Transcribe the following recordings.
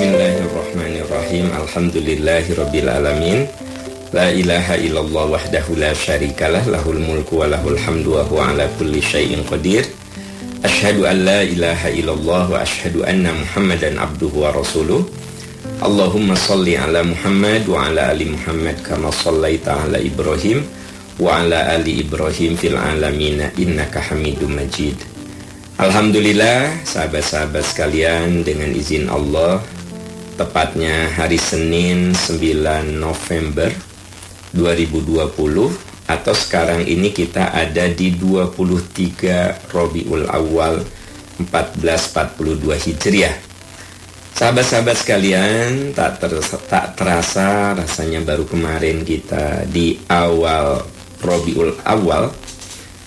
Bismillahirrahmanirrahim. Alhamdulillahirabbil alamin. La ilaha illallah wahdahu la syarikalah, lahul mulku wa lahul hamdu wa huwa ala kulli syai'in qadir. Asyhadu an la ilaha illallah wa asyhadu anna Muhammadan abduhu wa rasuluh. Allahumma shalli ala Muhammad wa ala ali Muhammad kama shallaita ala Ibrahim wa ala ali Ibrahim fil alamin innaka Hamidum Majid. Alhamdulillah, sahabat-sahabat sekalian, dengan izin Allah, tepatnya hari Senin 9 November 2020, atau sekarang ini kita ada di 23 Rabiul Awal 1442 Hijriah. Sahabat-sahabat sekalian, tak terasa rasanya baru kemarin kita di awal Rabiul Awal.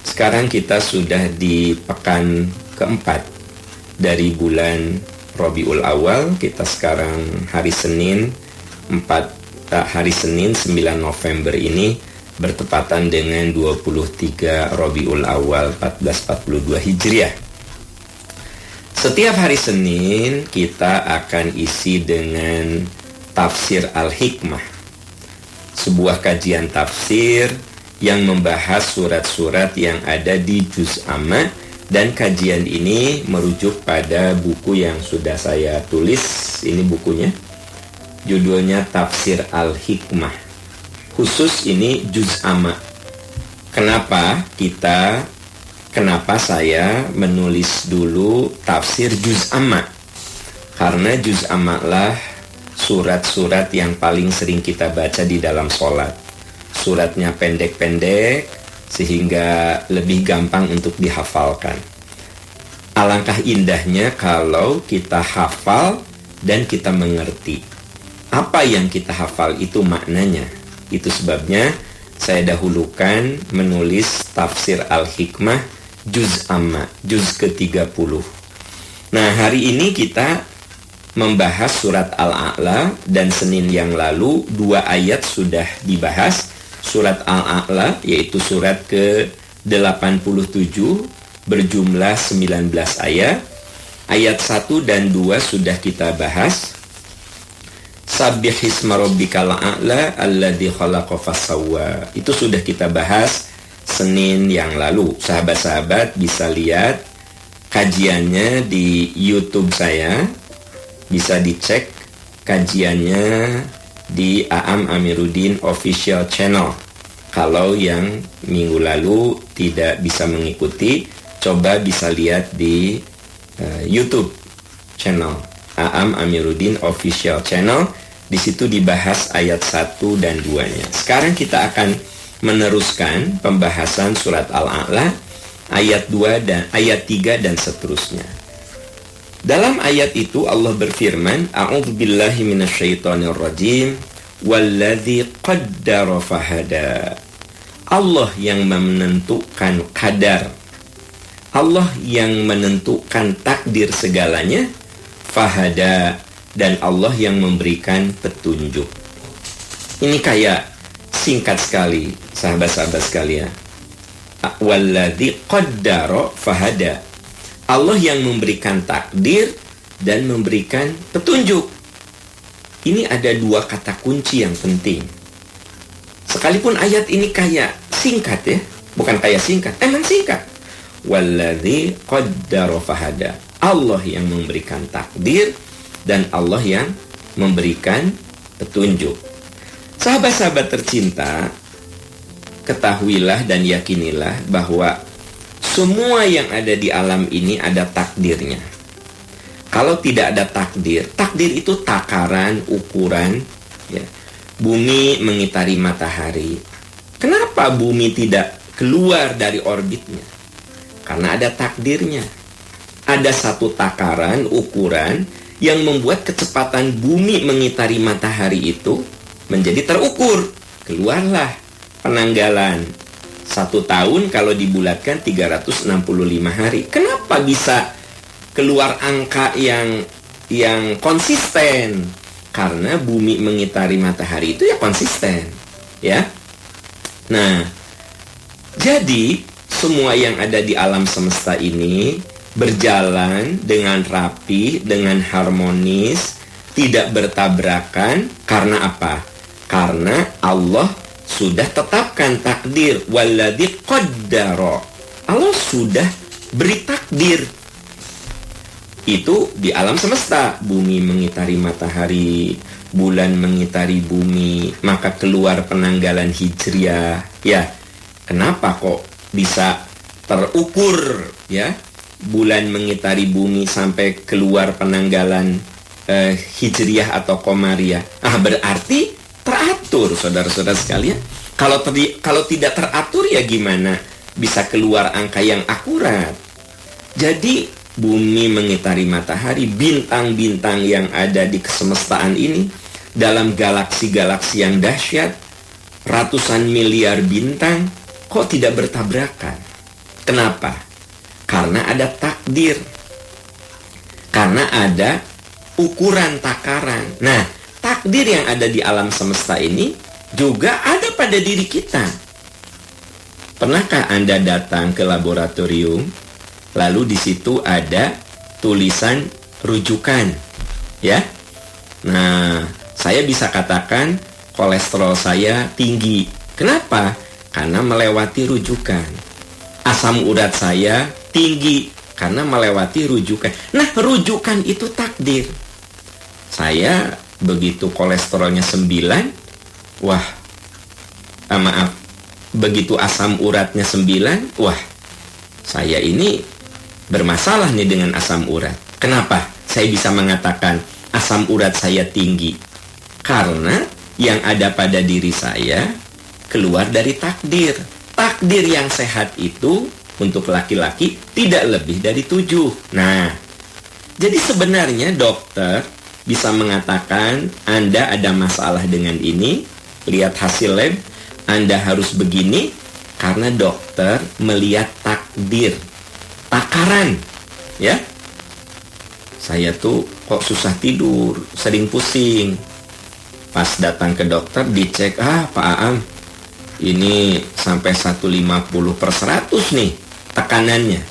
Sekarang kita sudah di pekan keempat dari bulan Rabiul Awal. Kita sekarang hari Senin 9 November ini bertepatan dengan 23 Rabiul Awal 1442 Hijriah. Setiap hari Senin kita akan isi dengan tafsir Al-Hikmah, sebuah kajian tafsir yang membahas surat-surat yang ada di Juz Amma. Dan kajian ini merujuk pada buku yang sudah saya tulis. Ini bukunya, judulnya Tafsir Al-Hikmah. Khusus ini Juz Amma. Kenapa saya menulis dulu tafsir Juz Amma? Karena Juz Amma lah surat-surat yang paling sering kita baca di dalam sholat. Suratnya pendek-pendek sehingga lebih gampang untuk dihafalkan. Alangkah indahnya kalau kita hafal dan kita mengerti apa yang kita hafal itu maknanya. Itu sebabnya saya dahulukan menulis tafsir Al-Hikmah Juz Amma, Juz ke-30. Nah, hari ini kita membahas surat Al-A'la, dan Senin yang lalu 2 ayat sudah dibahas. Surat Al-A'la, yaitu surat ke-87 berjumlah 19 ayat. Ayat 1 dan 2 sudah kita bahas. Sabbihisma rabbikal a'la alladzi khalaqa fasawwa. Itu sudah kita bahas Senin yang lalu. Sahabat-sahabat bisa lihat kajiannya di YouTube saya. Bisa dicek kajiannya di Aam Amiruddin Official Channel. Kalau yang minggu lalu tidak bisa mengikuti, coba bisa lihat di YouTube channel Aam Amiruddin Official Channel. Di situ dibahas ayat 1 dan 2-nya. Sekarang kita akan meneruskan pembahasan surat Al-A'la ayat 2 dan ayat 3 dan seterusnya. Dalam ayat itu Allah berfirman, A'udzubillahi minasyaitonirrajim, walladzi qaddara fahada. Allah yang menentukan kadar, Allah yang menentukan takdir segalanya, fahada, dan Allah yang memberikan petunjuk. Ini kayak singkat sekali, sahabat-sahabat sekalian. Walladzi qaddara fahada. Allah yang memberikan takdir dan memberikan petunjuk. Ini ada 2 kata kunci yang penting. Sekalipun ayat ini kayak singkat ya, bukan kayak singkat, emang singkat. Walladzi qaddara fahada. Allah yang memberikan takdir dan Allah yang memberikan petunjuk. Sahabat-sahabat tercinta, ketahuilah dan yakinilah bahwa semua yang ada di alam ini ada takdirnya. Kalau tidak ada takdir, takdir itu takaran, ukuran, ya. Bumi mengitari matahari. Kenapa bumi tidak keluar dari orbitnya? Karena ada takdirnya. Ada satu takaran, ukuran yang membuat kecepatan bumi mengitari matahari itu menjadi terukur. Keluarlah penanggalan. 1 tahun kalau dibulatkan 365 hari. Kenapa bisa keluar angka yang konsisten? Karena bumi mengitari matahari itu ya konsisten, ya. Nah, jadi semua yang ada di alam semesta ini berjalan dengan rapi, dengan harmonis, tidak bertabrakan. Karena apa? Karena Allah sudah tetapkan takdir. Walladzi qaddara. Allah sudah beri takdir. Itu di alam semesta. Bumi mengitari matahari, bulan mengitari bumi, maka keluar penanggalan hijriah. Ya, kenapa kok bisa terukur ya? Bulan mengitari bumi sampai keluar penanggalan hijriah atau komariah. Berarti teratur, saudara-saudara sekalian. Kalau tidak teratur ya gimana bisa keluar angka yang akurat? Jadi bumi mengitari matahari, bintang-bintang yang ada di kesemestaan ini, dalam galaksi-galaksi yang dahsyat, ratusan miliar bintang, kok tidak bertabrakan? Kenapa? Karena ada takdir. Karena ada ukuran takaran. Nah, takdir yang ada di alam semesta ini juga ada pada diri kita. Pernahkah Anda datang ke laboratorium? Lalu di situ ada tulisan rujukan, ya. Nah, saya bisa katakan kolesterol saya tinggi. Kenapa? Karena melewati rujukan. Asam urat saya tinggi karena melewati rujukan. Nah, rujukan itu takdir. Saya begitu kolesterolnya 9, begitu asam uratnya 9, saya ini bermasalah nih dengan asam urat. Kenapa saya bisa mengatakan asam urat saya tinggi? Karena yang ada pada diri saya keluar dari takdir. Takdir yang sehat itu untuk laki-laki tidak lebih dari 7. Nah, jadi sebenarnya dokter bisa mengatakan Anda ada masalah dengan ini, lihat hasil lab, Anda harus begini, karena dokter melihat takdir. Takaran, ya. Saya tuh kok susah tidur, sering pusing. Pas datang ke dokter dicek, Pak Aam, ini sampai 150/100 nih tekanannya.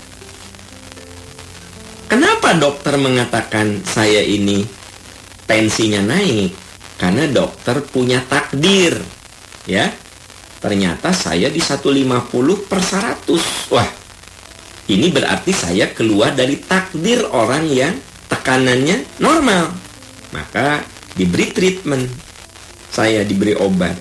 Kenapa dokter mengatakan saya ini tensinya naik? Karena dokter punya takdir, ya. Ternyata saya di 150/100. Ini berarti saya keluar dari takdir orang yang tekanannya normal. Maka diberi treatment. Saya diberi obat.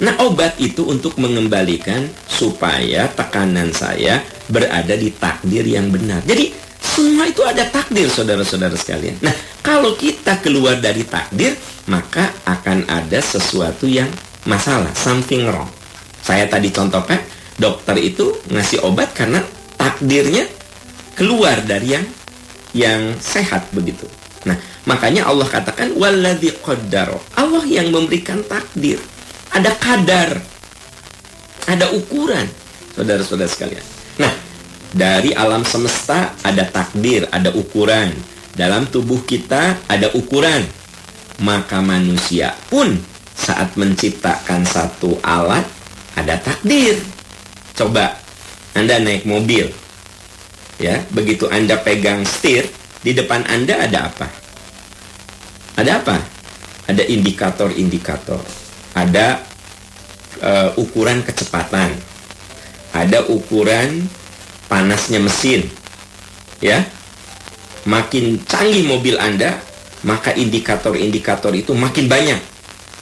Nah, obat itu untuk mengembalikan supaya tekanan saya berada di takdir yang benar. Jadi, semua itu ada takdir, saudara-saudara sekalian. Nah, kalau kita keluar dari takdir, maka akan ada sesuatu yang masalah, something wrong. Saya tadi contohkan, dokter itu ngasih obat karena takdirnya keluar dari yang sehat begitu. Nah, makanya Allah katakan walladzi qaddara. Allah yang memberikan takdir. Ada kadar, ada ukuran, saudara-saudara sekalian. Nah, dari alam semesta ada takdir, ada ukuran. Dalam tubuh kita ada ukuran. Maka manusia pun saat menciptakan satu alat ada takdir. Coba Anda naik mobil, ya, begitu Anda pegang setir, di depan Anda ada apa? Ada apa? Ada indikator-indikator, ada ukuran kecepatan, ada ukuran panasnya mesin, ya. Makin canggih mobil Anda, maka indikator-indikator itu makin banyak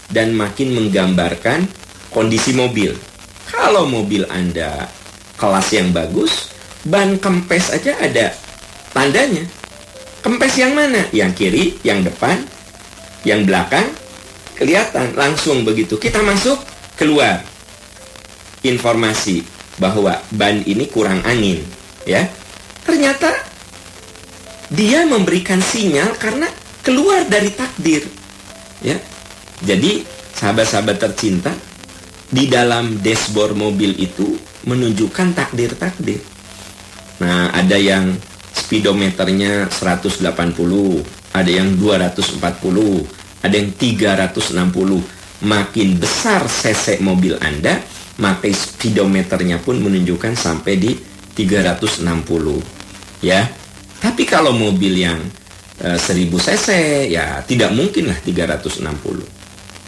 dan makin menggambarkan kondisi mobil. Kalau mobil Anda kelas yang bagus, ban kempes aja ada tandanya. Kempes yang mana? Yang kiri, yang depan, yang belakang, kelihatan langsung begitu. Kita masuk, keluar informasi bahwa ban ini kurang angin, ya. Ternyata dia memberikan sinyal karena keluar dari takdir, ya. Jadi, sahabat-sahabat tercinta, di dalam dashboard mobil itu menunjukkan takdir-takdir. Nah, ada yang speedometernya 180, ada yang 240, ada yang 360. Makin besar cc mobil Anda, maka speedometernya pun menunjukkan sampai di 360, ya. Tapi kalau mobil yang 1000 cc, ya tidak mungkin lah 360.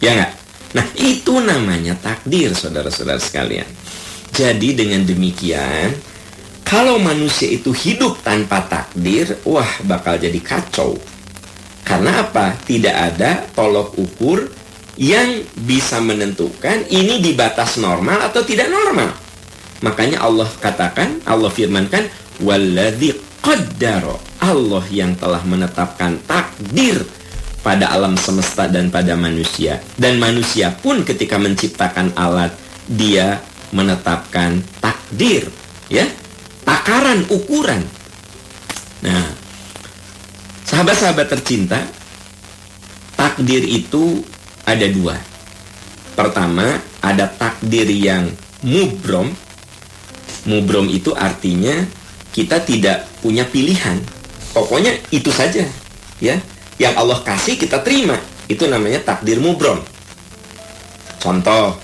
Ya nggak? Nah, itu namanya takdir, saudara-saudara sekalian. Jadi dengan demikian, kalau manusia itu hidup tanpa takdir, wah bakal jadi kacau. Karena apa? Tidak ada tolok ukur yang bisa menentukan ini di batas normal atau tidak normal. Makanya Allah katakan, Allah firmankan, walladzi qaddara, Allah yang telah menetapkan takdir pada alam semesta dan pada manusia. Dan manusia pun ketika menciptakan alat, dia menetapkan takdir, ya, takaran, ukuran. Nah, sahabat-sahabat tercinta, takdir itu ada dua. Pertama, ada takdir yang mubrom. Mubrom itu artinya kita tidak punya pilihan. Pokoknya itu saja, ya. Yang Allah kasih kita terima. Itu namanya takdir mubrom. Contoh,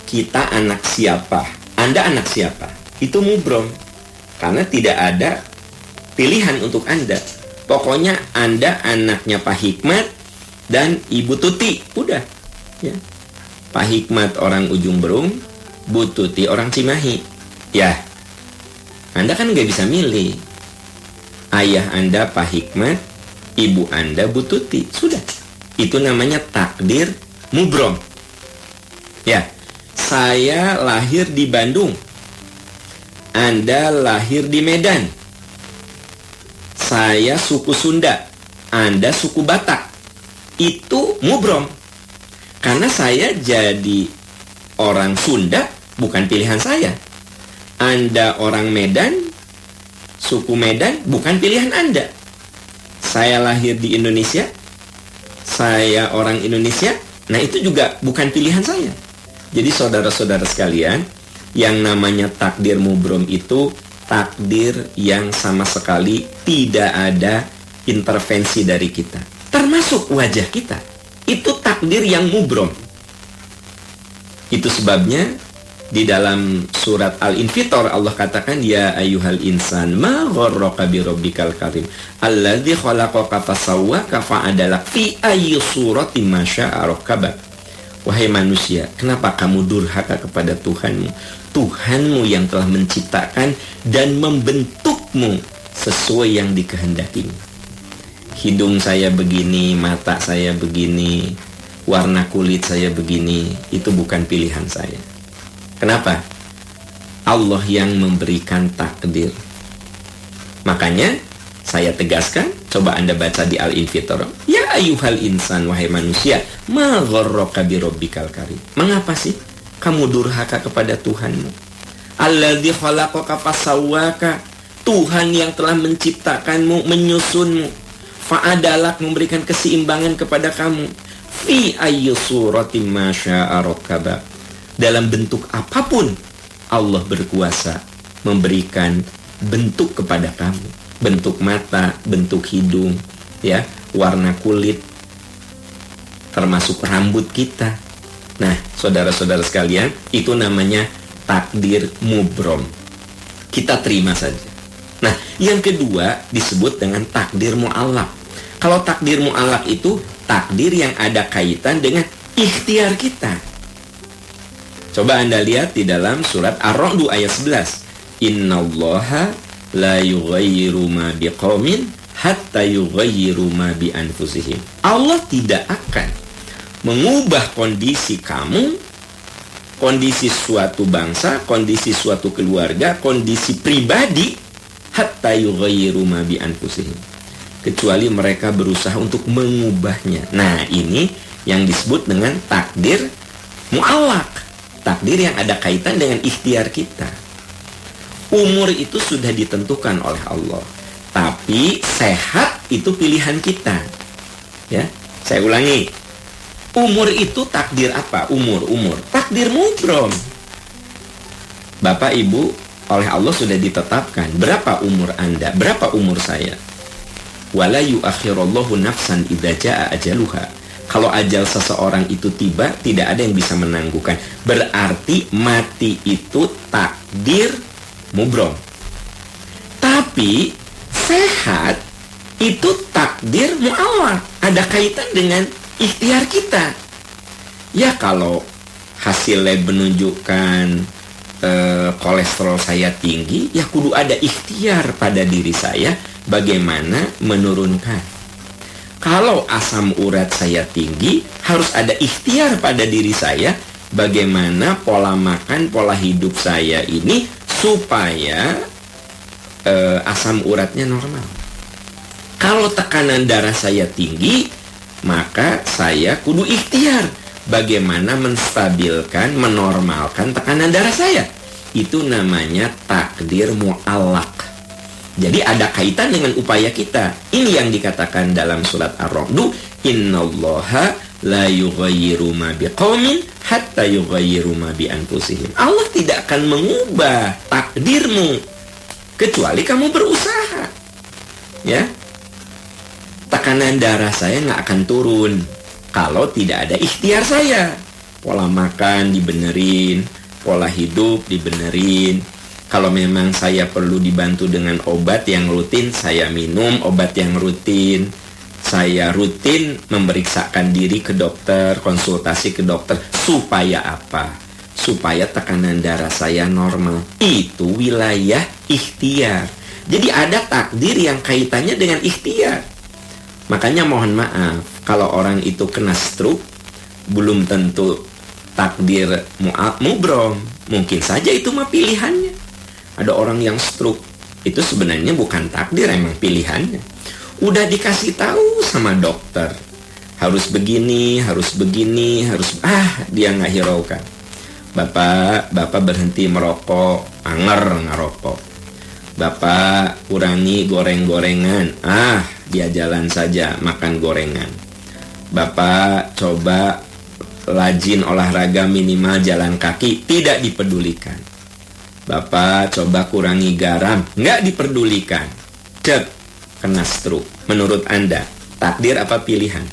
kita anak siapa? Anda anak siapa? Itu mubrom. Karena tidak ada pilihan untuk Anda. Pokoknya Anda anaknya Pak Hikmat dan Ibu Tuti. Udah, ya. Pak Hikmat orang Ujung Berung, Bu Tuti orang Cimahi. Ya, Anda kan nggak bisa milih. Ayah Anda Pak Hikmat, ibu Anda Bu Tuti. Sudah. Itu namanya takdir mubrom. Ya, saya lahir di Bandung. Anda lahir di Medan. Saya suku Sunda. Anda suku Batak. Itu mubrom. Karena saya jadi orang Sunda bukan pilihan saya. Anda orang Medan, suku Medan bukan pilihan Anda. Saya lahir di Indonesia, saya orang Indonesia, nah itu juga bukan pilihan saya. Jadi saudara-saudara sekalian, yang namanya takdir mubrom itu takdir yang sama sekali tidak ada intervensi dari kita. Termasuk wajah kita. Itu takdir yang mubrom. Itu sebabnya di dalam surat Al-Infitor Allah katakan, ya ayyuhal insan ma gharraka bi rabbikal karim alladzi khalaqaka fasawwaka fa'adalak fi ayyi suratin ma syaa rakkabak. Wahai manusia, kenapa kamu durhaka kepada Tuhanmu? Tuhanmu yang telah menciptakan dan membentukmu sesuai yang dikehendakimu. Hidung saya begini, mata saya begini, warna kulit saya begini, itu bukan pilihan saya. Kenapa? Allah yang memberikan takdir. Makanya saya tegaskan, coba Anda baca di Al-Infitor. Ya ayyuhal insan, wahai manusia, ma gharraka bi rabbikal karim. Mengapa sih kamu durhaka kepada Tuhanmu? Alladzi khalaqaka fasawwaka. Tuhan yang telah menciptakanmu, menyusunmu. Fa'adalak, memberikan keseimbangan kepada kamu. Fi ayyi suratin ma syaa rakkabak. Dalam bentuk apapun Allah berkuasa memberikan bentuk kepada kamu. Bentuk mata, bentuk hidung, ya, warna kulit, termasuk rambut kita. Nah, saudara-saudara sekalian, itu namanya takdir mubrom. Kita terima saja. Nah, yang kedua disebut dengan takdir mu'allaq. Kalau takdir mu'allaq itu takdir yang ada kaitan dengan ikhtiar kita. Coba Anda lihat di dalam surat Ar-Ra'd ayat 11. Innallaha la yughayyiru ma biqaumin hatta yughayyiru ma bi anfusihim. Allah tidak akan mengubah kondisi kamu, kondisi suatu bangsa, kondisi suatu keluarga, kondisi pribadi, hatta yughayyiru ma bi anfusihim, kecuali mereka berusaha untuk mengubahnya. Nah, ini yang disebut dengan takdir mu'allaq. Takdir yang ada kaitan dengan ikhtiar kita. Umur itu sudah ditentukan oleh Allah. Tapi sehat itu pilihan kita. Ya, saya ulangi. Umur itu takdir apa? Umur. Takdir mubrom. Bapak Ibu, oleh Allah sudah ditetapkan berapa umur Anda, berapa umur saya. Wala yu'akhirullahu nafsan idza jaa ajaluha. Kalau ajal seseorang itu tiba, tidak ada yang bisa menangguhkan. Berarti mati itu takdir mubrom. Tapi sehat itu takdir mu'allaq, ada kaitan dengan ikhtiar kita. Ya kalau hasilnya menunjukkan kolesterol saya tinggi, ya kudu ada ikhtiar pada diri saya bagaimana menurunkan. Kalau asam urat saya tinggi, harus ada ikhtiar pada diri saya bagaimana pola makan, pola hidup saya ini supaya asam uratnya normal. Kalau tekanan darah saya tinggi, maka saya kudu ikhtiar bagaimana menstabilkan, menormalkan tekanan darah saya. Itu namanya takdir mu'allaq. Jadi ada kaitan dengan upaya kita. Ini yang dikatakan dalam surat Ar-Ra'd, innallaha la yughayyiru ma biqaumin hatta yughayyiru ma bi anfusihim. Allah tidak akan mengubah takdirmu kecuali kamu berusaha. Ya. Tekanan darah saya nggak akan turun kalau tidak ada ikhtiar saya. Pola makan dibenerin, pola hidup dibenerin. Kalau memang saya perlu dibantu dengan obat yang rutin, saya minum obat yang rutin. Saya rutin memeriksakan diri ke dokter, konsultasi ke dokter. Supaya apa? Supaya tekanan darah saya normal. Itu wilayah ikhtiar. Jadi ada takdir yang kaitannya dengan ikhtiar. Makanya mohon maaf, kalau orang itu kena stroke, belum tentu takdir mubrom. Mungkin saja itu mah pilihannya. Ada orang yang stroke, itu sebenarnya bukan takdir, emang pilihannya. Udah dikasih tahu sama dokter, harus begini, harus begini, dia nggak hiraukan. Bapak berhenti merokok, anger ngerokok. Bapak kurangi goreng-gorengan, dia jalan saja makan gorengan. Bapak coba rajin olahraga minimal jalan kaki, tidak dipedulikan. Bapak coba kurangi garam, nggak dipedulikan. Kena stroke. Menurut Anda, takdir apa pilihan?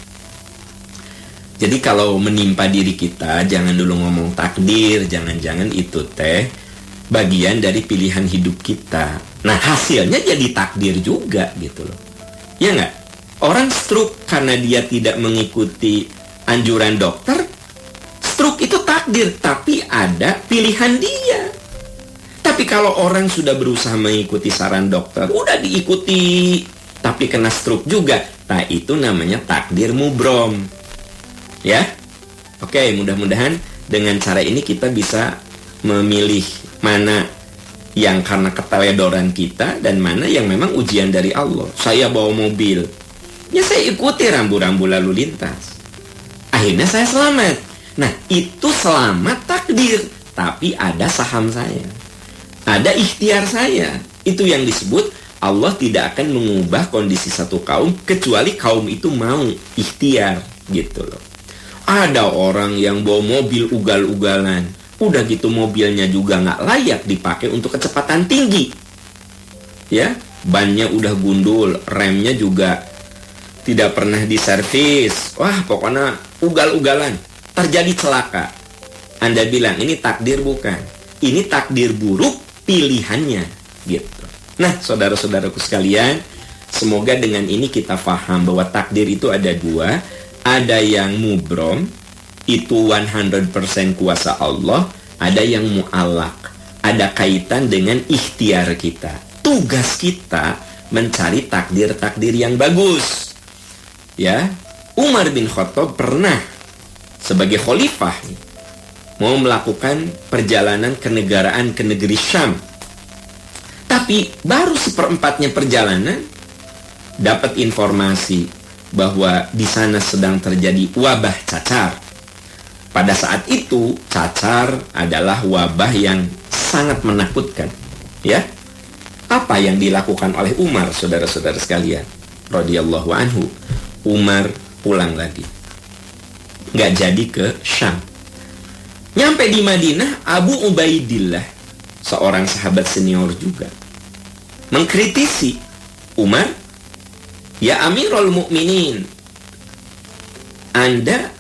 Jadi kalau menimpa diri kita, jangan dulu ngomong takdir, jangan-jangan itu bagian dari pilihan hidup kita. Nah, hasilnya jadi takdir juga gitu loh. Ya nggak? Orang stroke karena dia tidak mengikuti anjuran dokter, stroke itu takdir, tapi ada pilihan dia. Tapi kalau orang sudah berusaha mengikuti saran dokter, udah diikuti, tapi kena stroke juga, nah itu namanya takdir mubrom. Ya? Oke, mudah-mudahan dengan cara ini kita bisa memilih mana yang karena keteledoran kita dan mana yang memang ujian dari Allah. Saya bawa mobil, ya saya ikuti rambu-rambu lalu lintas. Akhirnya saya selamat. Nah, itu selamat takdir, tapi ada saham saya. Ada ikhtiar saya. Itu yang disebut Allah tidak akan mengubah kondisi satu kaum kecuali kaum itu mau ikhtiar gitu loh. Ada orang yang bawa mobil ugal-ugalan, udah gitu mobilnya juga nggak layak dipakai untuk kecepatan tinggi. Ya, bannya udah gundul, remnya juga tidak pernah diservis. Wah, pokoknya ugal-ugalan. Terjadi celaka. Anda bilang ini takdir bukan? Ini takdir buruk pilihannya gitu. Nah, saudara-saudaraku sekalian, semoga dengan ini kita paham bahwa takdir itu ada dua. Ada yang mubrom, itu 100% kuasa Allah. Ada yang mu'allaq, ada kaitan dengan ikhtiar kita. Tugas kita mencari takdir-takdir yang bagus. Ya, Umar bin Khattab pernah sebagai khalifah mau melakukan perjalanan kenegaraan ke negeri Syam. Tapi baru seperempatnya perjalanan dapat informasi bahwa di sana sedang terjadi wabah cacar. Pada saat itu cacar adalah wabah yang sangat menakutkan. Ya, apa yang dilakukan oleh Umar, saudara-saudara sekalian, radhiyallahu anhu? Umar pulang lagi, nggak jadi ke Syam. Nyampe di Madinah, Abu Ubaidillah, seorang sahabat senior juga, mengkritisi Umar. Ya Amirul Mukminin, Anda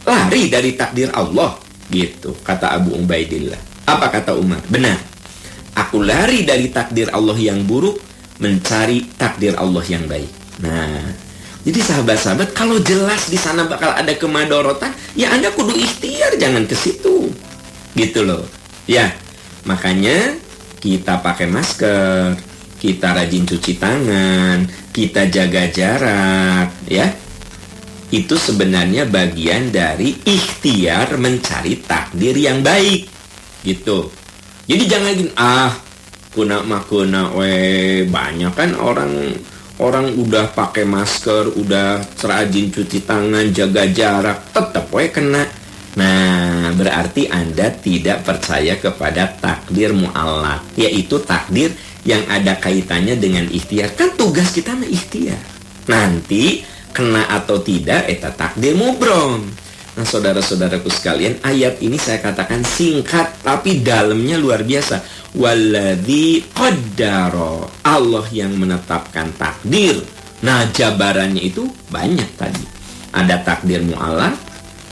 lari dari takdir Allah, gitu kata Abu Ubaidillah. Apa kata Umar? Benar, aku lari dari takdir Allah yang buruk, mencari takdir Allah yang baik. Nah, jadi sahabat-sahabat, kalau jelas di sana bakal ada kemadorotan, ya Anda kudu ikhtiar, jangan ke situ. Gitu loh. Ya, makanya kita pakai masker, kita rajin cuci tangan, kita jaga jarak, ya. Itu sebenarnya bagian dari ikhtiar mencari takdir yang baik, gitu. Jadi jangan lagi kuna banyak kan orang udah pakai masker, udah rajin cuci tangan, jaga jarak, tetap kena. Nah, berarti Anda tidak percaya kepada takdir mu'allaq, yaitu takdir yang ada kaitannya dengan ikhtiar. Kan tugas kita mah ikhtiar. Nanti kena atau tidak, eta takdir mubrom. Nah, saudara-saudaraku sekalian, ayat ini saya katakan singkat, tapi dalamnya luar biasa. Walladzi qaddara, Allah yang menetapkan takdir. Nah, jabarannya itu banyak tadi. Ada takdir mu'allaq,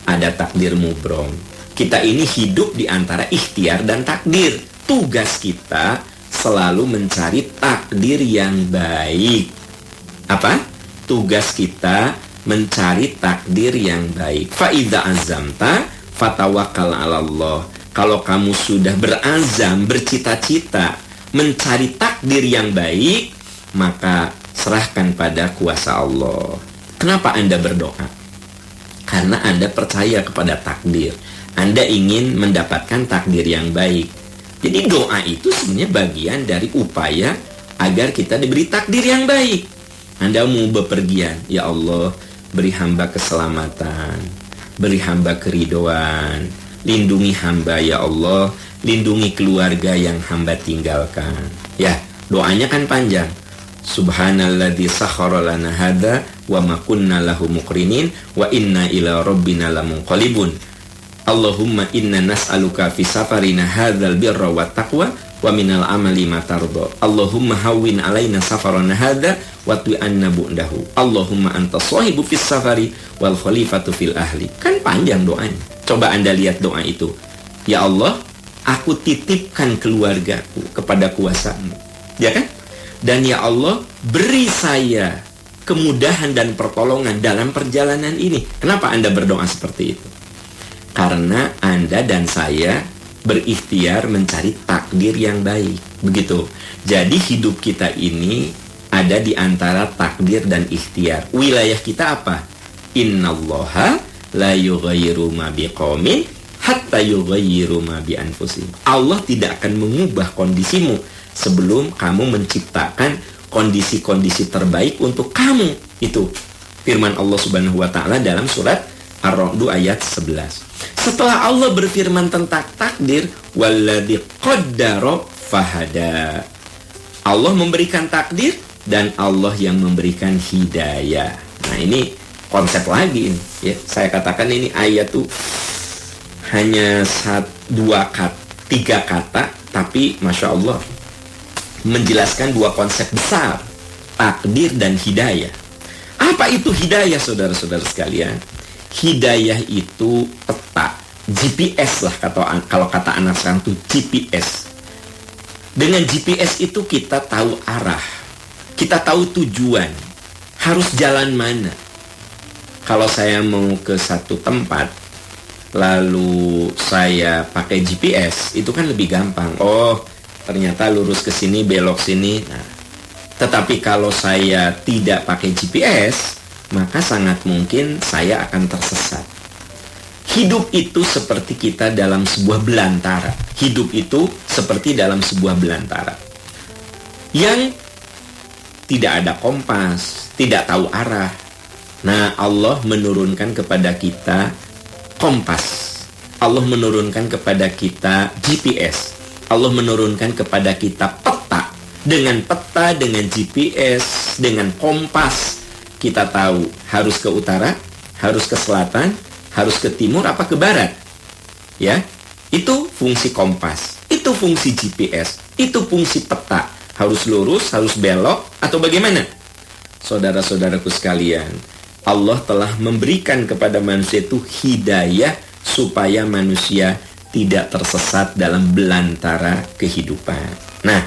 ada takdir mubrom. Kita ini hidup di antara ikhtiar dan takdir. Tugas kita selalu mencari takdir yang baik. Apa? Tugas kita mencari takdir yang baik. Fa idza azamta fatawakkal 'alallah. Kalau kamu sudah berazam, bercita-cita mencari takdir yang baik, maka serahkan pada kuasa Allah. Kenapa Anda berdoa? Karena Anda percaya kepada takdir. Anda ingin mendapatkan takdir yang baik. Jadi doa itu sebenarnya bagian dari upaya agar kita diberi takdir yang baik. Anda mau bepergian, ya Allah, beri hamba keselamatan, beri hamba keridhaan, lindungi hamba ya Allah, lindungi keluarga yang hamba tinggalkan. Ya, doanya kan panjang. Subhanalladzi sakhkhara lana hadza wa ma kunna lahu muqrinin wa inna ila rabbina lamunqalibun. Allahumma inna nas'aluka fi safarina hadzal birra wat taqwa wa minal amali ma tarda. Allahumma hawwin alaina safarana hadza wa tu'anna bu'dahu. Allahumma anta shahibu fis safari wal khalifatu fil ahli. Kan panjang doanya. Coba Anda lihat doa itu. Ya Allah, aku titipkan keluargaku kepada kuasa-Mu. Ya kan? Dan ya Allah, beri saya kemudahan dan pertolongan dalam perjalanan ini. Kenapa Anda berdoa seperti itu? Karena Anda dan saya berikhtiar mencari takdir yang baik. Begitu. Jadi hidup kita ini ada di antara takdir dan ikhtiar. Wilayah kita apa? Innallaha la yughayyiru ma biqaumin hatta yughayyiru ma bi anfusihim. Allah tidak akan mengubah kondisimu sebelum kamu menciptakan kondisi-kondisi terbaik untuk kamu. Itu firman Allah Subhanahu wa taala dalam surat Ar-Ra'd ayat 11. Setelah Allah berfirman tentang takdir, walladzi qaddara fahada. Allah memberikan takdir dan Allah yang memberikan hidayah. Nah, ini konsep lagi ini, ya. Saya katakan ini ayat tuh hanya 3 kata, tapi Masya Allah menjelaskan 2 konsep besar, takdir dan hidayah. Apa itu hidayah, saudara-saudara sekalian? Hidayah itu peta, GPS lah kalau kata anak sekarang tuh GPS. Dengan GPS itu kita tahu arah, kita tahu tujuan, harus jalan mana. Kalau saya mau ke satu tempat, lalu saya pakai GPS, itu kan lebih gampang. Oh, ternyata lurus ke sini, belok sini. Nah, tetapi kalau saya tidak pakai GPS, maka sangat mungkin saya akan tersesat. Hidup itu seperti kita dalam sebuah belantara. Hidup itu seperti dalam sebuah belantara yang tidak ada kompas, tidak tahu arah. Nah, Allah menurunkan kepada kita kompas. Allah menurunkan kepada kita GPS. Allah menurunkan kepada kita peta. Dengan peta, dengan GPS, dengan kompas, kita tahu harus ke utara, harus ke selatan, harus ke timur, apa ke barat. Ya, itu fungsi kompas, itu fungsi GPS, itu fungsi peta. Harus lurus, harus belok, atau bagaimana? Saudara-saudaraku sekalian, Allah telah memberikan kepada manusia itu hidayah supaya manusia tidak tersesat dalam belantara kehidupan. Nah,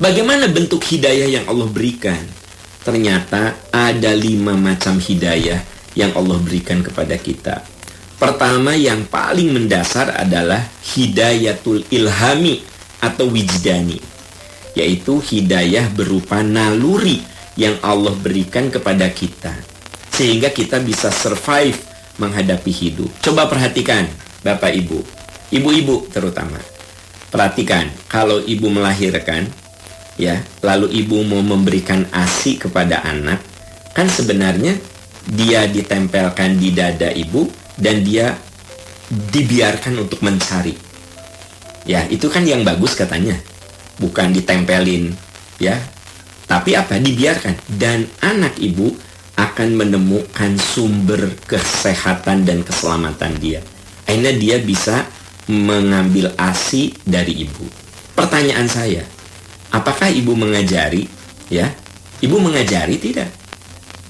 bagaimana bentuk hidayah yang Allah berikan? ternyata ada 5 macam hidayah yang Allah berikan kepada kita. Pertama, yang paling mendasar adalah hidayatul ilhami atau wijdani, yaitu hidayah berupa naluri yang Allah berikan kepada kita, sehingga kita bisa survive menghadapi hidup. Coba perhatikan, Bapak Ibu, ibu-ibu terutama. Perhatikan, kalau ibu melahirkan, ya, lalu ibu mau memberikan ASI kepada anak, kan sebenarnya dia ditempelkan di dada ibu dan dia dibiarkan untuk mencari. Ya, itu kan yang bagus katanya. Bukan ditempelin, ya. Tapi apa? Dibiarkan. Dan anak ibu akan menemukan sumber kesehatan dan keselamatan dia. Akhirnya dia bisa mengambil ASI dari ibu. Pertanyaan saya, apakah ibu mengajari? Ya, ibu mengajari tidak?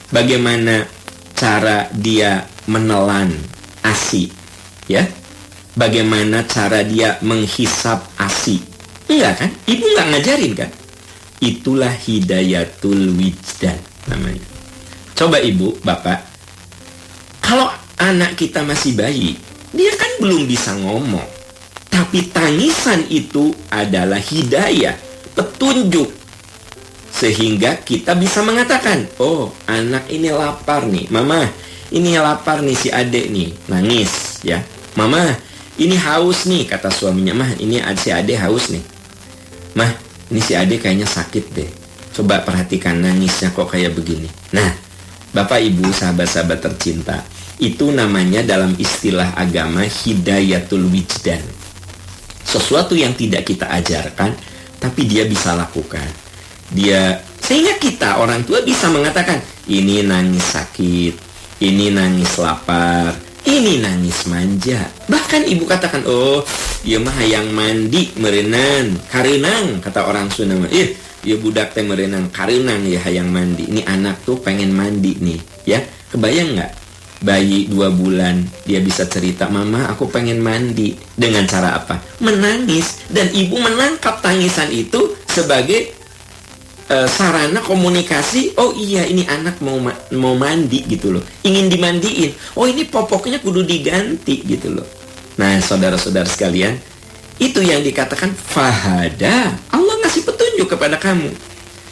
Bagaimana cara dia menelan ASI? Ya, bagaimana cara dia menghisap ASI? Enggak kan? Ibu nggak ngajarin kan? Itulah hidayatul wijdan namanya. Coba ibu, bapak, kalau anak kita masih bayi, dia kan belum bisa ngomong. Tapi tangisan itu adalah hidayah, petunjuk. Sehingga kita bisa mengatakan, oh, anak ini lapar nih. Mama, ini lapar nih si adek nih. Nangis, ya. Mama, ini haus nih, kata suaminya. Mah, ini si adek haus nih. Mah, ini si adek kayaknya sakit deh. Coba perhatikan nangisnya kok kayak begini. Nah, Bapak Ibu, sahabat-sahabat tercinta, itu namanya dalam istilah agama hidayatul wijdan. Sesuatu yang tidak kita ajarkan, tapi dia bisa lakukan. Sehingga kita orang tua bisa mengatakan, ini nangis sakit, ini nangis lapar, ini nangis manja. Bahkan ibu katakan, oh, dia mah hayang mandi merenang, karenang, kata orang Sunda. Ya budak teh merenang, karenang ya hayang mandi. Ini anak tuh pengen mandi nih, ya. Kebayang nggak? Bayi 2 bulan, dia bisa cerita, mama aku pengen mandi. Dengan cara apa? Menangis. Dan ibu menangkap tangisan itu sebagai sarana komunikasi. Oh iya, ini anak mau mandi gitu loh, ingin dimandiin. Oh, ini popoknya kudu diganti gitu loh. Nah, saudara-saudara sekalian, itu yang dikatakan fahada. Allah ngasih petunjuk kepada kamu.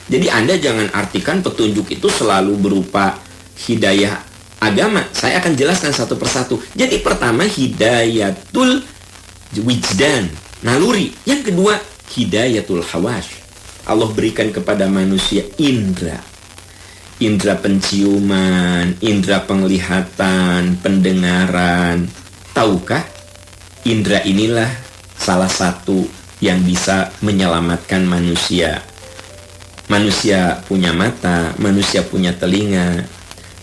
Jadi Anda jangan artikan petunjuk itu selalu berupa hidayah agama. Saya akan jelaskan satu persatu. Jadi pertama, hidayatul wijdan, naluri. Yang kedua, hidayatul hawas. Allah berikan kepada manusia indra. Indra penciuman, indra penglihatan, pendengaran. Tahukah? Indra inilah salah satu yang bisa menyelamatkan manusia. Manusia punya mata, manusia punya telinga,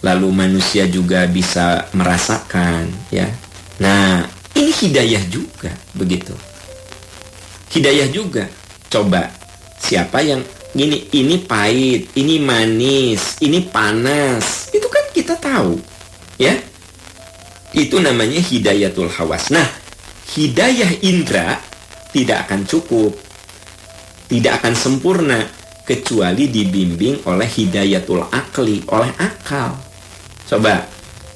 lalu manusia juga bisa merasakan, ya. Nah, ini hidayah juga, begitu. Hidayah juga. Coba, siapa yang ini pahit, ini manis, ini panas, itu kan kita tahu, ya. Itu namanya hidayatul hawas. Nah, hidayah indra tidak akan cukup, tidak akan sempurna kecuali dibimbing oleh hidayatul akli, oleh akal. Coba,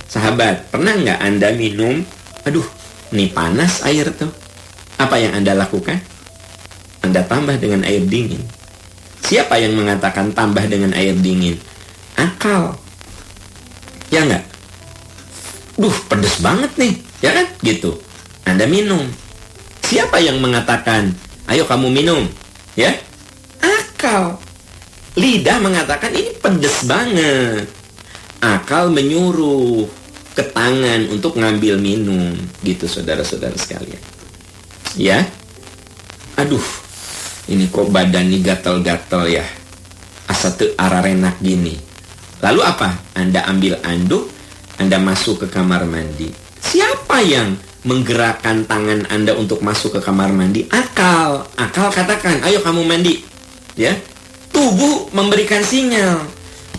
sahabat, pernah nggak Anda minum, aduh, ini panas air tuh. Apa yang Anda lakukan? Anda tambah dengan air dingin. Siapa yang mengatakan tambah dengan air dingin? Akal. Ya nggak? Duh, pedes banget nih, ya kan? Gitu. Anda minum. Siapa yang mengatakan, ayo kamu minum? Ya? Akal. Lidah mengatakan ini pedes banget. Akal menyuruh ke tangan untuk ngambil minum. Gitu, saudara-saudara sekalian. Ya? Aduh, ini kok badan nih gatel-gatel ya. Asa teu ararenak gini. Lalu apa? Anda ambil anduk, Anda masuk ke kamar mandi. Siapa yang menggerakkan tangan Anda untuk masuk ke kamar mandi? Akal. Akal katakan, ayo kamu mandi. Ya. Tubuh memberikan sinyal.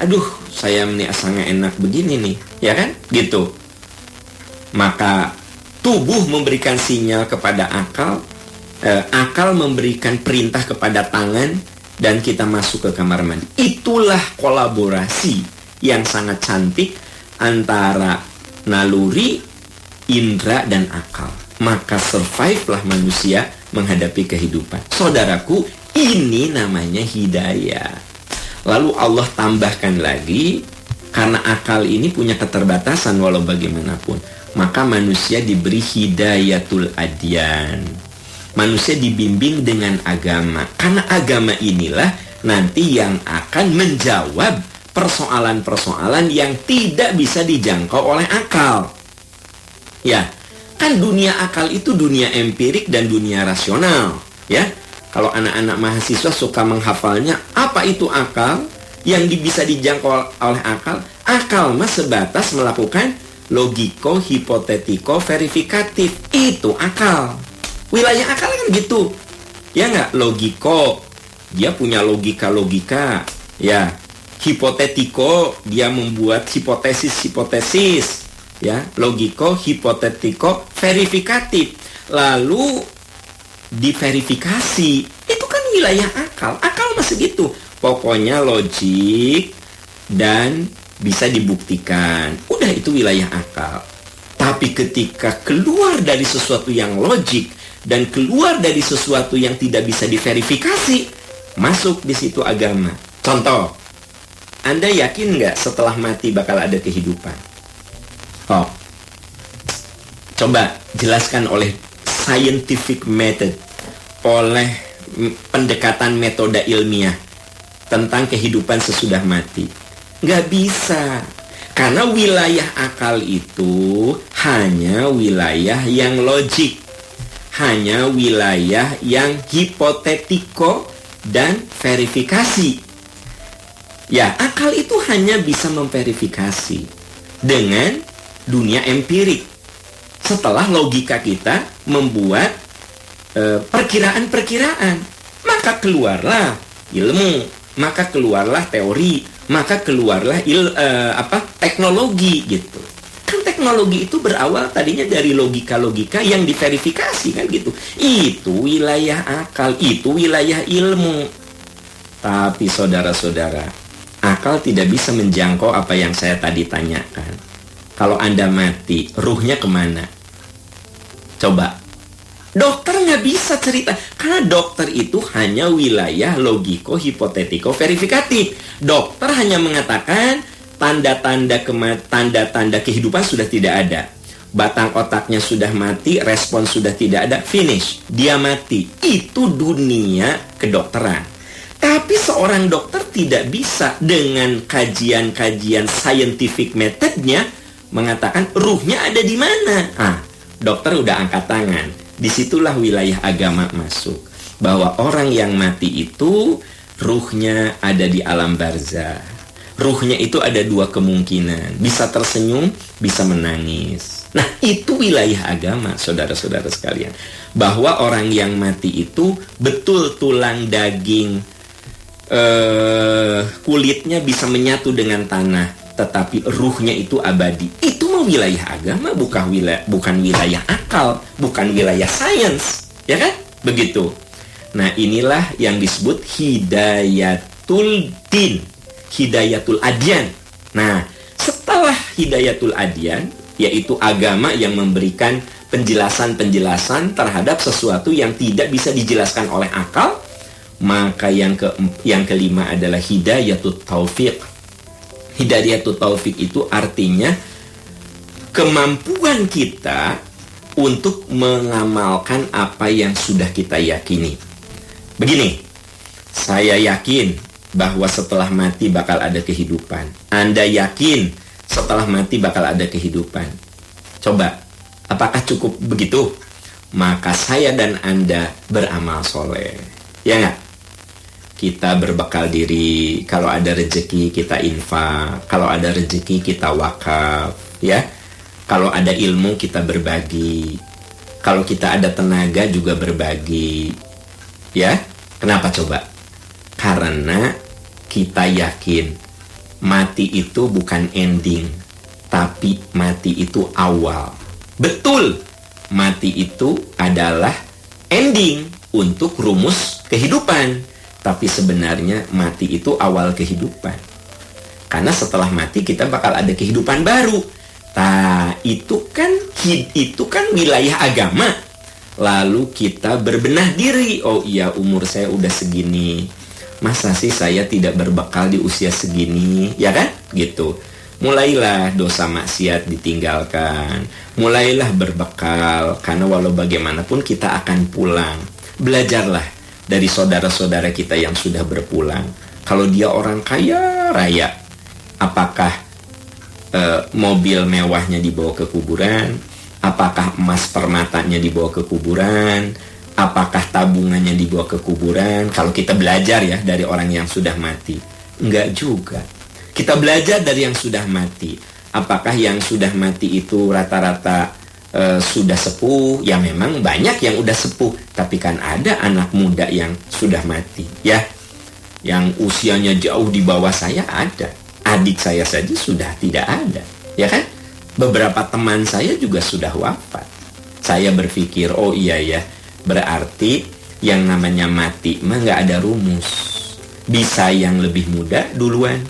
Aduh, saya ini asa nggak enak begini nih. Ya kan? Gitu. Maka tubuh memberikan sinyal kepada akal. Akal memberikan perintah kepada tangan. dan kita masuk ke kamar mandi. Itulah kolaborasi yang sangat cantik antara naluri, indera, dan akal. Maka survive-lah manusia menghadapi kehidupan. Saudaraku, ini namanya hidayah. Lalu Allah tambahkan lagi, karena akal ini punya keterbatasan walau bagaimanapun, maka manusia diberi hidayatul adyan. Manusia dibimbing dengan agama. Karena agama inilah nanti yang akan menjawab persoalan-persoalan yang tidak bisa dijangkau oleh akal. Ya, kan dunia akal itu dunia empirik dan dunia rasional. Ya, kalau anak-anak mahasiswa suka menghafalnya, apa itu akal? Yang bisa dijangkau oleh akal? Akal mah sebatas melakukan logiko, hipotetiko, verifikatif. Itu akal. Wilayah akal kan gitu. Ya nggak? Logiko, dia punya logika-logika. Ya, hipotetiko, dia membuat hipotesis-hipotesis. Ya, logiko, hipotetiko, verifikatif. Lalu diverifikasi. Itu kan wilayah akal. Akal masih gitu. Pokoknya logik dan bisa dibuktikan. Udah, itu wilayah akal. Tapi ketika keluar dari sesuatu yang logik dan keluar dari sesuatu yang tidak bisa diverifikasi, masuk di situ agama. Contoh, Anda yakin nggak setelah mati bakal ada kehidupan? Oh, coba jelaskan oleh scientific method, oleh pendekatan metode ilmiah tentang kehidupan sesudah mati. Nggak bisa. Karena wilayah akal itu hanya wilayah yang logik, hanya wilayah yang hipotetiko dan verifikasi. Ya, akal itu hanya bisa memverifikasi dengan dunia empirik. Setelah logika kita membuat perkiraan-perkiraan, maka keluarlah ilmu, maka keluarlah teori, maka keluarlah teknologi gitu. Kan teknologi itu berawal tadinya dari logika-logika yang diverifikasi kan gitu. Itu wilayah akal, itu wilayah ilmu. Tapi saudara-saudara, akal tidak bisa menjangkau apa yang saya tadi tanyakan. Kalau Anda mati, ruhnya kemana? Coba. Dokter nggak bisa cerita. Karena dokter itu hanya wilayah logiko, hipotetiko, verifikatif. Dokter hanya mengatakan tanda-tanda kehidupan sudah tidak ada. Batang otaknya sudah mati, respon sudah tidak ada, finish. Dia mati. Itu dunia kedokteran. Tapi seorang dokter tidak bisa dengan kajian-kajian scientific methodnya mengatakan ruhnya ada di mana. Dokter udah angkat tangan. Disitulah wilayah agama masuk. Bahwa orang yang mati itu ruhnya ada di alam barzah. Ruhnya itu ada dua kemungkinan. Bisa tersenyum, bisa menangis. Nah, itu wilayah agama, saudara-saudara sekalian. Bahwa orang yang mati itu betul tulang daging, kulitnya bisa menyatu dengan tanah, tetapi ruhnya itu abadi. Itu mah wilayah agama, bukan wilayah akal, bukan wilayah sains, ya kan? Begitu. Nah, inilah yang disebut hidayatul din, hidayatul adyan. Nah, setelah hidayatul adyan, yaitu agama yang memberikan penjelasan-penjelasan terhadap sesuatu yang tidak bisa dijelaskan oleh akal, maka yang kelima adalah hidayatul taufik. Hidayatul taufik itu artinya kemampuan kita untuk mengamalkan apa yang sudah kita yakini. Begini, saya yakin bahwa setelah mati bakal ada kehidupan. Anda yakin setelah mati bakal ada kehidupan. Coba, apakah cukup begitu? Maka saya dan Anda beramal soleh. Ya nggak? Kita berbekal diri, kalau ada rezeki kita infak, kalau ada rezeki kita wakaf, ya. Kalau ada ilmu kita berbagi, kalau kita ada tenaga juga berbagi, ya. Kenapa coba? Karena kita yakin mati itu bukan ending, tapi mati itu awal. Betul, mati itu adalah ending untuk rumus kehidupan. Tapi sebenarnya mati itu awal kehidupan. Karena setelah mati kita bakal ada kehidupan baru. Nah, itu kan wilayah agama. Lalu kita berbenah diri. Oh iya, umur saya udah segini. Masa sih saya tidak berbekal di usia segini? Ya kan? Gitu. Mulailah dosa maksiat ditinggalkan. Mulailah berbekal. Karena walau bagaimanapun kita akan pulang. Belajarlah dari saudara-saudara kita yang sudah berpulang. Kalau dia orang kaya raya, apakah mobil mewahnya dibawa ke kuburan? Apakah emas permatanya dibawa ke kuburan? Apakah tabungannya dibawa ke kuburan? Kalau kita belajar ya dari orang yang sudah mati. Enggak juga. Kita belajar dari yang sudah mati. Apakah yang sudah mati itu rata-rata sudah sepuh? Ya memang banyak yang udah sepuh. Tapi kan ada anak muda yang sudah mati. Ya, yang usianya jauh di bawah saya ada. Adik saya saja sudah tidak ada. Ya kan? Beberapa teman saya juga sudah wafat. Saya berpikir, oh iya ya, berarti yang namanya mati mah nggak ada rumus. Bisa yang lebih muda duluan.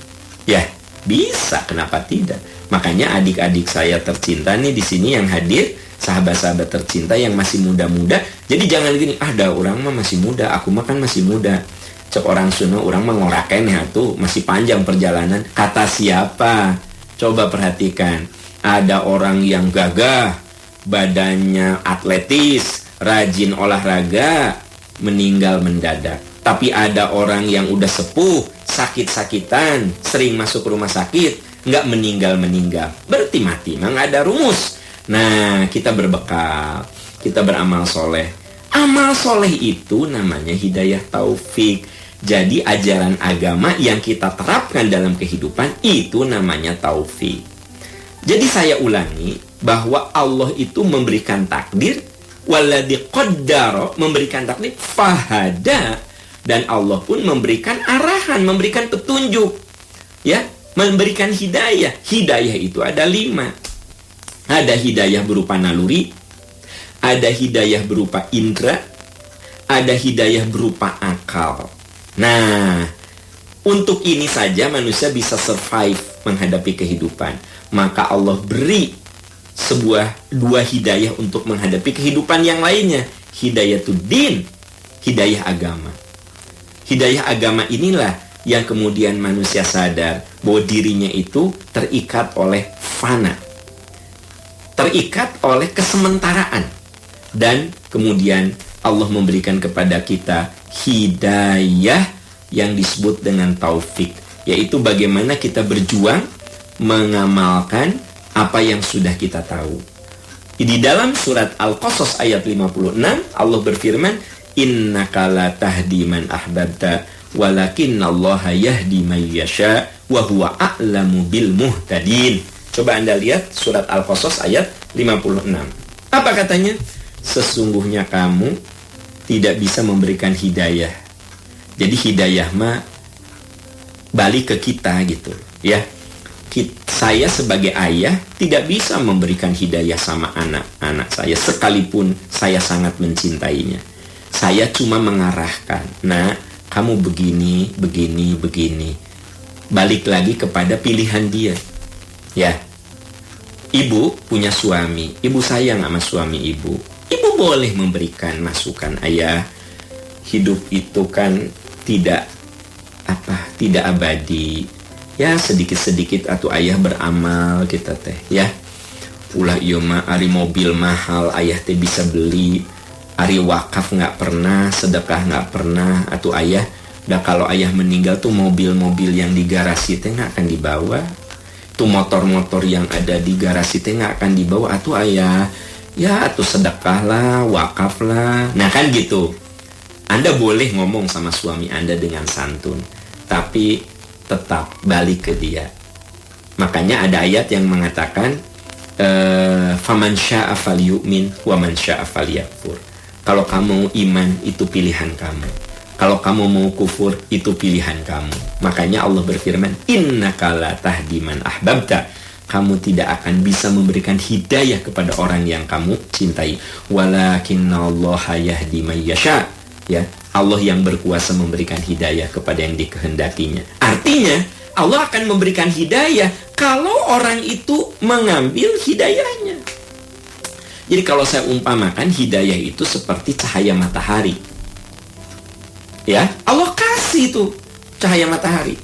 Ya, bisa, kenapa tidak? Makanya adik-adik saya tercinta nih di sini yang hadir, sahabat-sahabat tercinta yang masih muda-muda. Jadi jangan gini, ada orang mah masih muda, aku mah kan masih muda. Cek orang Sunda, orang mah ngoraken ya tuh, masih panjang perjalanan. Kata siapa? Coba perhatikan. Ada orang yang gagah, badannya atletis, rajin olahraga, meninggal mendadak. Tapi ada orang yang udah sepuh, sakit-sakitan, sering masuk rumah sakit, nggak meninggal-meninggal. Berarti mati, memang ada rumus. Nah, kita berbekal, kita beramal soleh. Amal soleh itu namanya hidayah taufik. Jadi ajaran agama yang kita terapkan dalam kehidupan itu namanya taufik. Jadi saya ulangi bahwa Allah itu memberikan takdir, waladhi qaddara, memberikan takdir, fahada, dan Allah pun memberikan arahan, memberikan petunjuk, ya, memberikan hidayah. Hidayah itu ada 5. Ada hidayah berupa naluri, ada hidayah berupa indera, ada hidayah berupa akal. Nah, untuk ini saja manusia bisa survive menghadapi kehidupan. Maka Allah beri 2 hidayah untuk menghadapi kehidupan yang lainnya. Hidayatul-din, hidayah agama. Hidayah agama inilah yang kemudian manusia sadar bahwa dirinya itu terikat oleh fana, terikat oleh kesementaraan. Dan kemudian Allah memberikan kepada kita hidayah yang disebut dengan taufik, yaitu bagaimana kita berjuang mengamalkan apa yang sudah kita tahu. Di dalam surat Al-Qasas ayat 56 Allah berfirman, innaka la tahdi man ahbabta walakinnallaha yahdi man yasha wa huwa a'lamu bil muhtadin. Coba Anda lihat surat Al-Qasas ayat 56. Apa katanya? Sesungguhnya kamu tidak bisa memberikan hidayah. Jadi hidayah mah balik ke kita gitu, ya. Saya sebagai ayah tidak bisa memberikan hidayah sama anak-anak saya sekalipun saya sangat mencintainya. Saya cuma mengarahkan, nah kamu begini, begini, begini. Balik lagi kepada pilihan dia. Ya, ibu punya suami, ibu sayang sama suami ibu. Ibu boleh memberikan masukan, ayah, hidup itu kan tidak abadi. Ya sedikit-sedikit atau ayah beramal kita teh, ya. Ulah ieu mah ari mobil mahal ayah teh bisa beli. Ari wakaf nggak pernah, sedekah nggak pernah, atau ayah. Dan kalau ayah meninggal tuh mobil-mobil yang di garasi teh nggak akan dibawa. Tuh motor-motor yang ada di garasi teh nggak akan dibawa, atau ayah. Ya, atau sedekah lah, wakaf lah. Nah kan gitu. Anda boleh ngomong sama suami Anda dengan santun, tapi tetap balik ke dia. Makanya ada ayat yang mengatakan, faman syaa falyu'min wa man syaa falyakfur. Kalau kamu iman itu pilihan kamu. Kalau kamu mau kufur itu pilihan kamu. Makanya Allah berfirman, innaka la tahdi man ahbabta. Kamu tidak akan bisa memberikan hidayah kepada orang yang kamu cintai. Walakinnallaha yahdi man yasha. Ya, Allah yang berkuasa memberikan hidayah kepada yang dikehendakinya. Artinya, Allah akan memberikan hidayah kalau orang itu mengambil hidayahnya. Jadi kalau saya umpamakan, hidayah itu seperti cahaya matahari. Ya, Allah kasih itu cahaya matahari.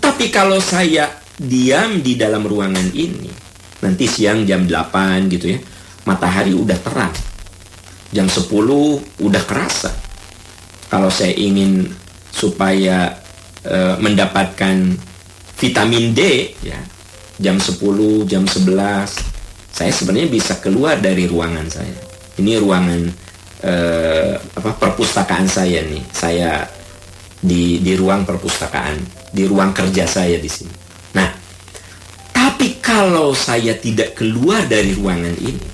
Tapi kalau saya diam di dalam ruangan ini, nanti siang jam 8 gitu ya, matahari udah terang. Jam 10 udah kerasa. Kalau saya ingin supaya mendapatkan vitamin D ya, jam 10, jam 11 saya sebenarnya bisa keluar dari ruangan saya. Ini ruangan perpustakaan saya nih. Saya di ruang perpustakaan, di ruang kerja saya di sini. Nah, tapi kalau saya tidak keluar dari ruangan ini,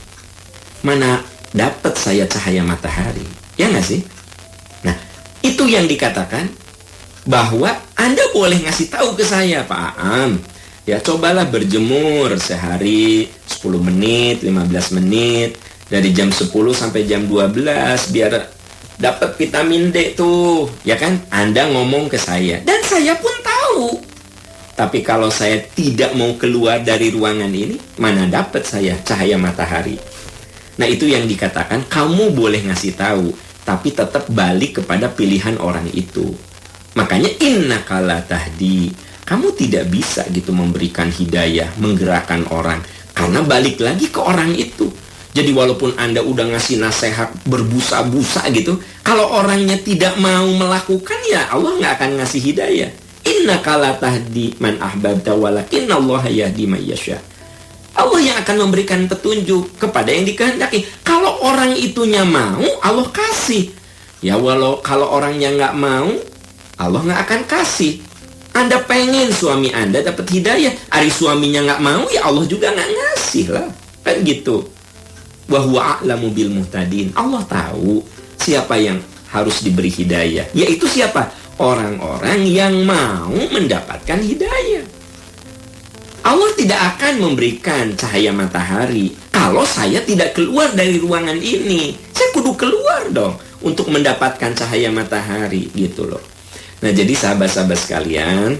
mana dapat saya cahaya matahari? Ya nggak sih? Nah, itu yang dikatakan bahwa Anda boleh ngasih tahu ke saya, Pak Aam, ya cobalah berjemur sehari 10 menit, 15 menit, dari jam 10 sampai jam 12, biar dapat vitamin D tuh, ya kan? Anda ngomong ke saya, dan saya pun tahu. Tapi kalau saya tidak mau keluar dari ruangan ini, mana dapat saya cahaya matahari? Nah, itu yang dikatakan, kamu boleh ngasih tahu, tapi tetap balik kepada pilihan orang itu. Makanya innaka la tahdi, kamu tidak bisa gitu memberikan hidayah, menggerakkan orang, karena balik lagi ke orang itu. Jadi walaupun Anda udah ngasih nasihat berbusa-busa gitu, kalau orangnya tidak mau melakukan, ya Allah nggak akan ngasih hidayah. Innaka la tahdi man ahbabta walakinnallaha yahdi man yasha. Allah yang akan memberikan petunjuk kepada yang dikehendaki. Kalau orang itunya mau, Allah kasih. Ya kalau orangnya nggak mau, Allah nggak akan kasih. Anda pengen suami Anda dapat hidayah, hari suaminya nggak mau, ya Allah juga nggak ngasih lah. Kan gitu. Wa huwa a'lamu bil muhtadin. Allah tahu siapa yang harus diberi hidayah. Yaitu siapa? Orang-orang yang mau mendapatkan hidayah. Allah tidak akan memberikan cahaya matahari kalau saya tidak keluar dari ruangan ini. Saya kudu keluar dong untuk mendapatkan cahaya matahari gitu loh. Nah, jadi sahabat-sahabat sekalian,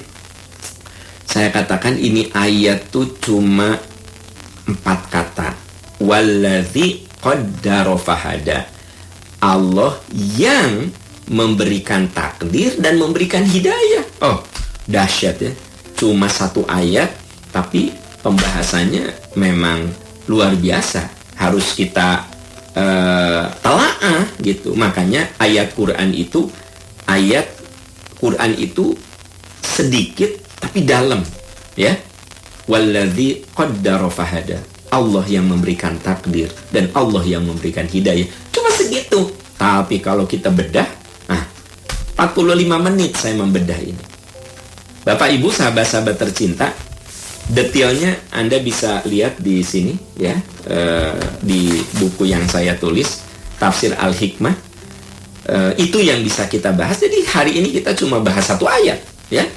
saya katakan ini ayat tuh cuma 4 kata. Wallazi qaddara fahada. Allah yang memberikan takdir dan memberikan hidayah. Oh, dahsyat ya. Cuma 1 ayat, tapi pembahasannya memang luar biasa. Harus kita telaah gitu. Makanya ayat Quran itu sedikit tapi dalam, ya. Wallazi qaddara fahada. Allah yang memberikan takdir dan Allah yang memberikan hidayah. Cuma segitu. Tapi kalau kita bedah, 45 menit saya membedah ini. Bapak Ibu, sahabat-sahabat tercinta, detailnya Anda bisa lihat di sini ya, di buku yang saya tulis, Tafsir Al-Hikmah. Itu yang bisa kita bahas. Jadi hari ini kita cuma bahas 1 ayat ya.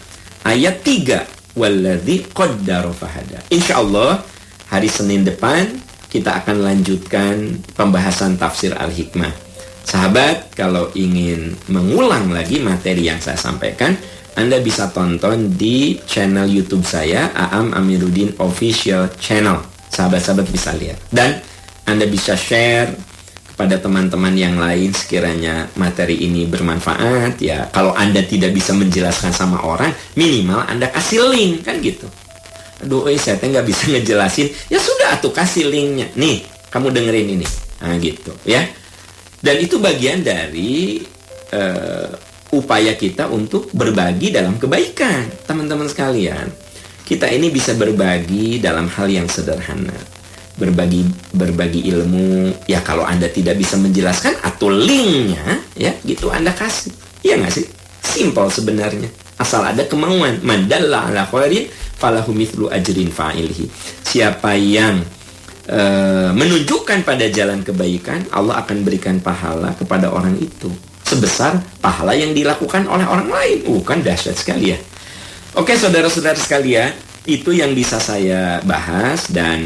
Ayat 3, wallazi qaddara fahada. Insyaallah hari Senin depan kita akan lanjutkan pembahasan Tafsir Al-Hikmah. Sahabat, kalau ingin mengulang lagi materi yang saya sampaikan, Anda bisa tonton di channel YouTube saya, Aam Amiruddin Official Channel. Sahabat-sahabat bisa lihat. Dan Anda bisa share kepada teman-teman yang lain sekiranya materi ini bermanfaat. Ya, kalau Anda tidak bisa menjelaskan sama orang, minimal Anda kasih link, kan gitu. Aduh, saya nggak bisa ngejelasin. Ya sudah, atuh kasih linknya. Nih, kamu dengerin ini. Nah, gitu ya. Dan itu bagian dari upaya kita untuk berbagi dalam kebaikan. Teman-teman sekalian, kita ini bisa berbagi dalam hal yang sederhana. Berbagi ilmu. Ya kalau Anda tidak bisa menjelaskan, atau linknya, ya gitu Anda kasih. Iya nggak sih? Simple sebenarnya. Asal ada kemauan. Man dalla ala khairin falahu mithlu ajrin fa'ilhi. Siapa yang menunjukkan pada jalan kebaikan, Allah akan berikan pahala kepada orang itu sebesar pahala yang dilakukan oleh orang lain. Kan dahsyat sekali ya. Oke, saudara-saudara sekalian, itu yang bisa saya bahas. Dan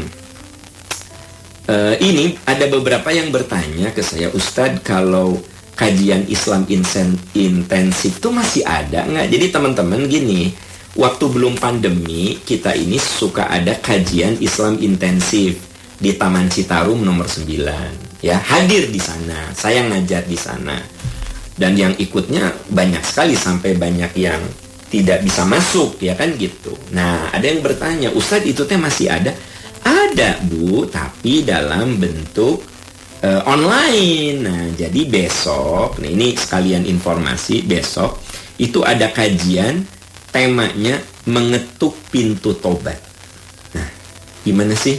ini ada beberapa yang bertanya ke saya, Ustadz, kalau kajian Islam intensif tuh masih ada nggak? Jadi teman-teman gini, waktu belum pandemi kita ini suka ada kajian Islam intensif di Taman Citarum nomor 9, ya, hadir di sana, saya ngajar di sana, dan yang ikutnya banyak sekali sampai banyak yang tidak bisa masuk, ya kan gitu. Nah, ada yang bertanya, Ustadz itu teh masih ada? Ada Bu, tapi dalam bentuk online. Nah, jadi besok, nah ini sekalian informasi, besok itu ada kajian temanya mengetuk pintu tobat. Nah, gimana sih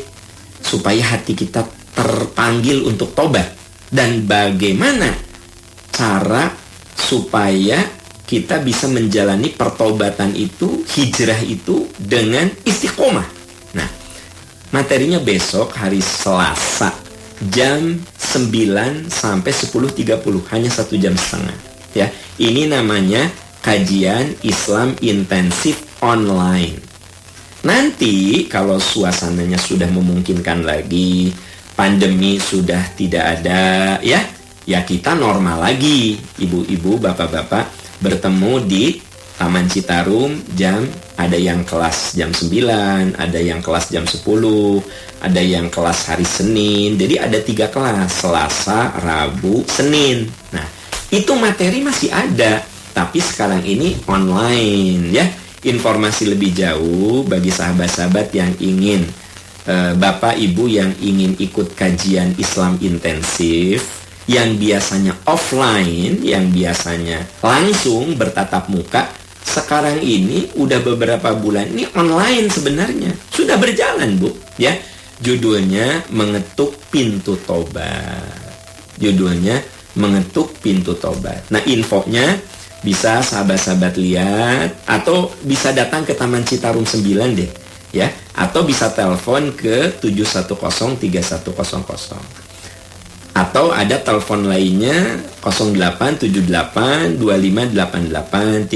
supaya hati kita terpanggil untuk tobat, dan bagaimana cara supaya kita bisa menjalani pertobatan itu, hijrah itu dengan istiqomah. Nah, materinya besok hari Selasa jam 9 sampai 10.30, hanya 1 jam setengah, ya. Ini namanya kajian Islam intensif online. Nanti kalau suasananya sudah memungkinkan lagi, pandemi sudah tidak ada, ya kita normal lagi. Ibu-ibu, bapak-bapak bertemu di Taman Citarum ada yang kelas jam 9, ada yang kelas jam 10, ada yang kelas hari Senin. Jadi ada 3 kelas, Selasa, Rabu, Senin. Nah, itu materi masih ada, tapi sekarang ini online, ya. Informasi lebih jauh bagi sahabat-sahabat yang ingin, Bapak Ibu yang ingin ikut kajian Islam intensif, yang biasanya offline, yang biasanya langsung bertatap muka, sekarang ini udah beberapa bulan ini online sebenarnya. Sudah berjalan, Bu, ya. Judulnya Mengetuk Pintu Tobat. Judulnya Mengetuk Pintu Tobat. Nah, infonya bisa sahabat-sahabat lihat, atau bisa datang ke Taman Citarum 9 deh, ya. Atau bisa telepon ke 7103100. Atau ada telepon lainnya 0878 2588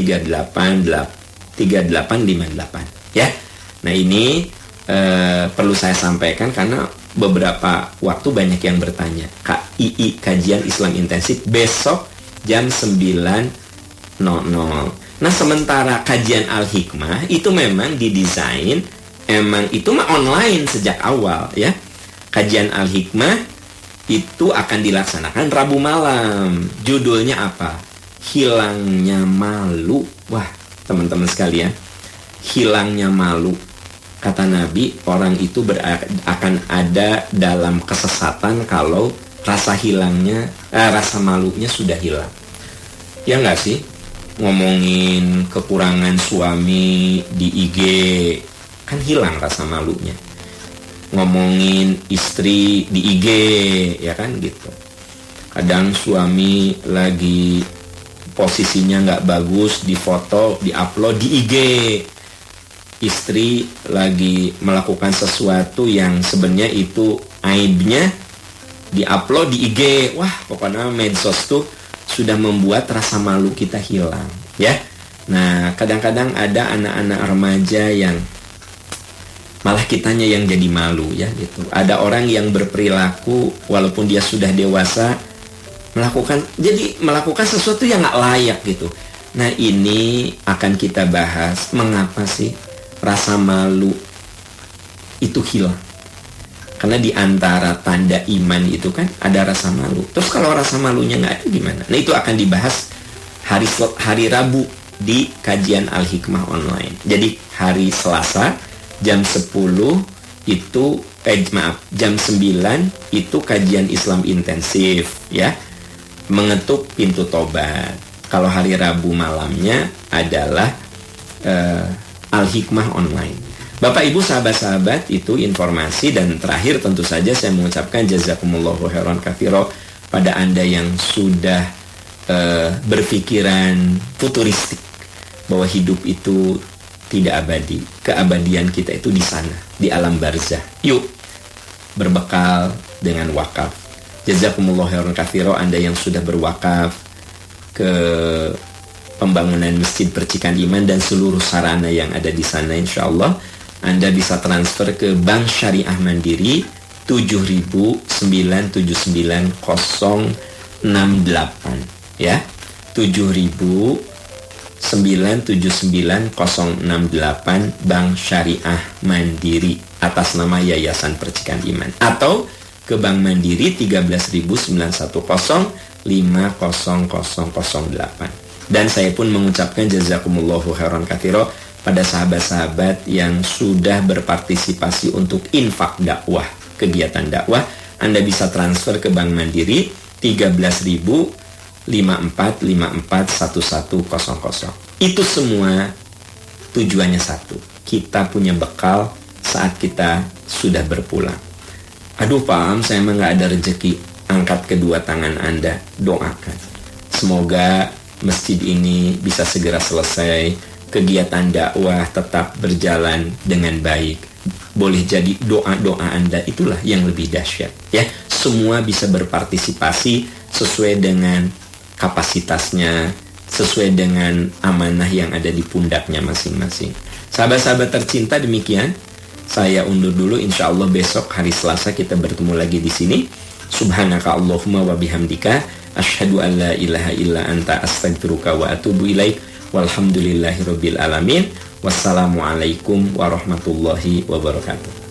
3858, ya. Nah, ini perlu saya sampaikan karena beberapa waktu banyak yang bertanya. KII, kajian Islam intensif, besok jam 9.00. Nah, sementara kajian Al-Hikmah itu memang didesain, emang itu mah online sejak awal, ya. Kajian Al-Hikmah itu akan dilaksanakan Rabu malam. Judulnya apa? Hilangnya malu. Wah, teman-teman sekalian, hilangnya malu. Kata Nabi, orang itu akan ada dalam kesesatan kalau rasa malunya sudah hilang. Ya nggak sih? Ngomongin kekurangan suami di IG, kan hilang rasa malunya. Ngomongin istri di IG, ya kan gitu. Kadang suami lagi posisinya nggak bagus, difoto, diupload di IG. Istri lagi melakukan sesuatu yang sebenarnya itu aibnya, diupload di IG. Wah, pokoknya medsos tuh sudah membuat rasa malu kita hilang, ya. Nah, kadang-kadang ada anak-anak remaja yang malah kitanya yang jadi malu, ya gitu. Ada orang yang berperilaku walaupun dia sudah dewasa melakukan sesuatu yang nggak layak gitu. Nah, ini akan kita bahas mengapa sih rasa malu itu hilang. Karena di antara tanda iman itu kan ada rasa malu. Terus kalau rasa malunya nggak ada gimana? Nah, itu akan dibahas hari Rabu di kajian Al-Hikmah online. Jadi hari Selasa jam 10 itu jam 9 itu kajian Islam intensif, ya. Mengetuk pintu tobat. Kalau hari Rabu malamnya adalah Al-Hikmah online. Bapak Ibu sahabat-sahabat, itu informasi. Dan terakhir tentu saja saya mengucapkan jazakumullahu khairan katsira pada Anda yang sudah berpikiran futuristik bahwa hidup itu tidak abadi. Keabadian kita itu di sana, di alam barzah. Yuk berbekal dengan wakaf. Jazakumullahu khairan katsira Anda yang sudah berwakaf ke pembangunan Masjid Percikan Iman dan seluruh sarana yang ada di sana. Insyaallah Anda bisa transfer ke Bank Syariah Mandiri 70979 ya. 7.979.068 Bank Syariah Mandiri atas nama Yayasan Percikan Iman, atau ke Bank Mandiri 13.910.50008. Dan saya pun mengucapkan jazakumullahu khairan katsira pada sahabat-sahabat yang sudah berpartisipasi untuk infak dakwah, kegiatan dakwah. Anda bisa transfer ke Bank Mandiri 13.054.54.1100. Itu semua tujuannya satu, kita punya bekal saat kita sudah berpulang. Aduh Pak Am, saya emang gak ada rezeki. Angkat kedua tangan Anda, doakan. Semoga masjid ini bisa segera selesai, kegiatan dakwah tetap berjalan dengan baik. Boleh jadi doa-doa Anda itulah yang lebih dahsyat, ya. Semua bisa berpartisipasi sesuai dengan kapasitasnya, sesuai dengan amanah yang ada di pundaknya masing-masing. Sahabat-sahabat tercinta, demikian saya undur dulu. Insya Allah besok hari Selasa kita bertemu lagi di sini. Subhanaka Allahumma wa bihamdika asyhadu an la ilaha illa anta astaghfiruka wa atubu ilaik. Walhamdulillahirabbil alamin. Wassalamualaikum warahmatullahi wabarakatuh.